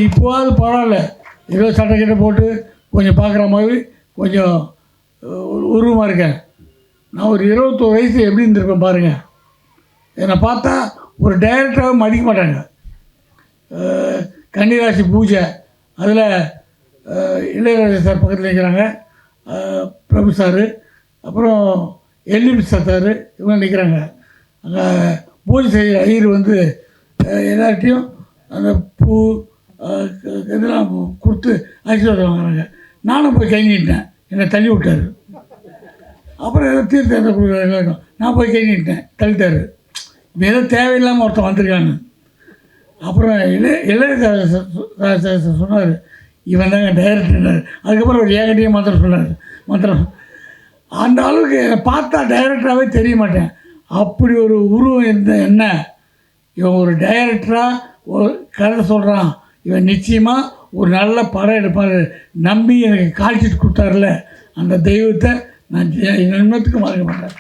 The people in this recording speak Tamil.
இப்போவாது பரவாயில்ல, ஏதோ சட்டை கிட்ட போட்டு கொஞ்சம் பார்க்குற மாதிரி கொஞ்சம் உருவமாக இருக்கேன். நான் ஒரு 21 வயசு எப்படி இருந்திருப்பேன் பாருங்கள். என்னை பார்த்தா ஒரு டைரக்டராகவும் மதிக்க மாட்டாங்க. கன்னிராசி பூஜை அதில் இளையராஜா சார் பக்கத்தில் நிற்கிறாங்க, பிரபு சார், அப்புறம் எல்லிபி சார், இவங்க நிற்கிறாங்க. அங்கே பூஜை செய்கிற ஐயர் வந்து எல்லார்ட்டையும் அந்த பூ இதெல்லாம் கொடுத்து ஆசீர்வாதம் வாங்குறாங்க. நானும் போய் கை நீட்டேன், என்னை தள்ளி விட்டார். அப்புறம் ஏதோ தீர்த்தம் எதை கொடுக்குறாங்க, நான் போய் கை நீட்டேன், தள்ளிட்டார். இப்போ ஏதோ தேவையில்லாமல் ஒருத்தன் வந்திருக்காங்க. அப்புறம் இளையராஜா சொன்னார், இவன் தாங்க டைரக்டர். அதுக்கப்புறம் ஒரு ஏகடியே மந்திரம் சொன்னார். மந்திரம் அந்த அளவுக்கு என்னை பார்த்தா டைரக்டராகவே தெரிய மாட்டேன். அப்படி ஒரு உருவம் இருந்த என்ன, இவன் ஒரு டைரக்டராக ஒரு கதை சொல்கிறான், இவன் நிச்சயமாக ஒரு நல்ல படம் எடுப்பார் நம்பி எனக்கு கால்ஷீட் கொடுத்தாருல, அந்த தெய்வத்தை நான் ஜென்மத்துக்கு மறக்க மாட்டேன்.